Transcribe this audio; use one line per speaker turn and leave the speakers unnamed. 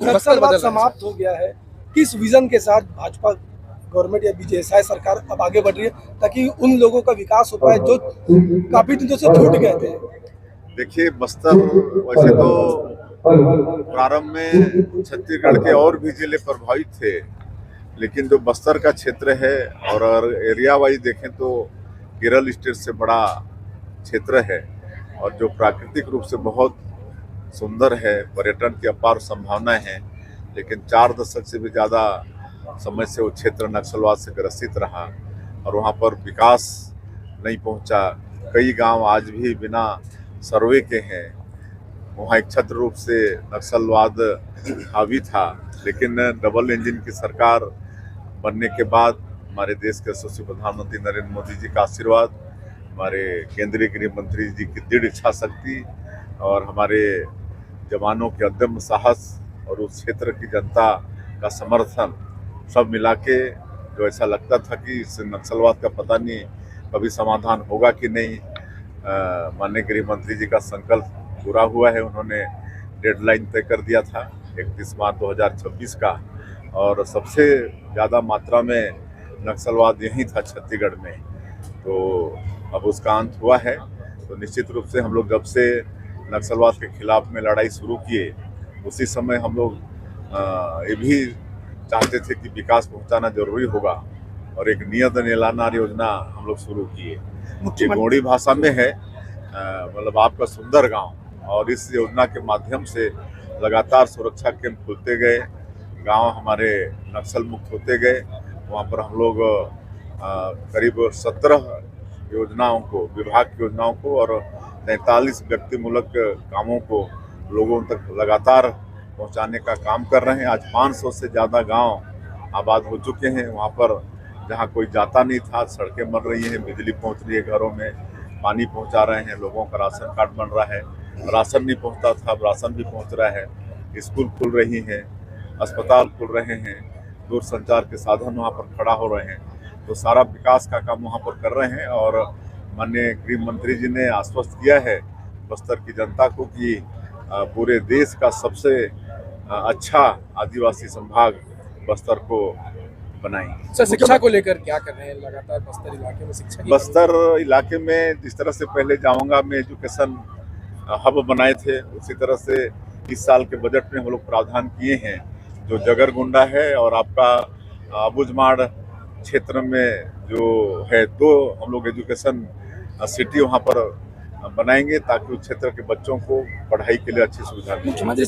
नक्सलवाद समाप्त हो गया है, किस विजन के साथ भाजपा गवर्नमेंट या बीजेएसआई सरकार अब आगे बढ़ रही है ताकि उन लोगों का विकास हो पाए जो काफी दिनों से छूट गए थे?
देखिए, बस्तर वैसे तो प्रारंभ में छत्तीसगढ़ के और भी जिले प्रभावित थे, लेकिन जो बस्तर का क्षेत्र है और अगर एरिया वाइज देखें तो केरल स्टेट से बड़ा क्षेत्र है और जो प्राकृतिक रूप से बहुत सुंदर है, पर्यटन की अपार संभावनाएं हैं, लेकिन 4 दशक से भी ज़्यादा समय से वो क्षेत्र नक्सलवाद से ग्रसित रहा और वहाँ पर विकास नहीं पहुँचा। कई गांव आज भी बिना सर्वे के हैं। वहाँ एक छत्र रूप से नक्सलवाद हावी था, लेकिन डबल इंजन की सरकार बनने के बाद हमारे देश के यशस्वी प्रधानमंत्री नरेंद्र मोदी जी का आशीर्वाद, हमारे केंद्रीय गृह मंत्री जी की दृढ़ इच्छा शक्ति और हमारे जवानों के अदम्य साहस और उस क्षेत्र की जनता का समर्थन सब मिला के जो ऐसा लगता था कि इस नक्सलवाद का पता नहीं कभी समाधान होगा कि नहीं, माननीय गृह मंत्री जी का संकल्प पूरा हुआ है। उन्होंने डेडलाइन तय कर दिया था 31 मार्च 2026 का और सबसे ज़्यादा मात्रा में नक्सलवाद यहीं था छत्तीसगढ़ में, तो अब उसका अंत हुआ है। तो निश्चित रूप से हम लोग जब से नक्सलवाद के खिलाफ में लड़ाई शुरू किए उसी समय हम लोग ये भी चाहते थे कि विकास पहुंचाना जरूरी होगा और एक नियत निलानार योजना हम लोग शुरू किए। ये गोंडी भाषा में है, मतलब आपका सुंदर गांव, और इस योजना के माध्यम से लगातार सुरक्षा कैंप खुलते गए, गांव हमारे नक्सल मुक्त होते गए। वहाँ पर हम लोग करीब 17 योजनाओं को, विभाग की योजनाओं को और 43 व्यक्तिमूलक कामों को लोगों तक लगातार पहुंचाने का काम कर रहे हैं। आज 500 से ज़्यादा गांव आबाद हो चुके हैं। वहाँ पर जहाँ कोई जाता नहीं था, सड़कें बन रही हैं, बिजली पहुंच रही है घरों में, पानी पहुंचा रहे हैं, लोगों का राशन कार्ड बन रहा है, राशन नहीं पहुंचता था अब राशन भी पहुंच रहा है, स्कूल खुल रही हैं, अस्पताल खुल रहे हैं, दूर संचार के साधन वहाँ पर खड़ा हो रहे हैं। तो सारा विकास का काम वहाँ पर कर रहे हैं और माननीय गृह मंत्री जी ने आश्वस्त किया है बस्तर की जनता को कि पूरे देश का सबसे अच्छा आदिवासी संभाग बस्तर को बनाएंगे।
सर, शिक्षा को लेकर क्या कर रहे हैं लगातार बस्तर इलाके में? शिक्षा
बस्तर इलाके में जिस तरह से पहले जाऊंगा में एजुकेशन हब बनाए थे, उसी तरह से इस साल के बजट में हम लोग प्रावधान किए हैं। जो जगरगुंडा है और आपका अबुझमाड़ क्षेत्र में जो है, 2 हम लोग एजुकेशन सिटी वहाँ पर बनाएंगे ताकि उस क्षेत्र के बच्चों को पढ़ाई के लिए अच्छी सुविधा मिले।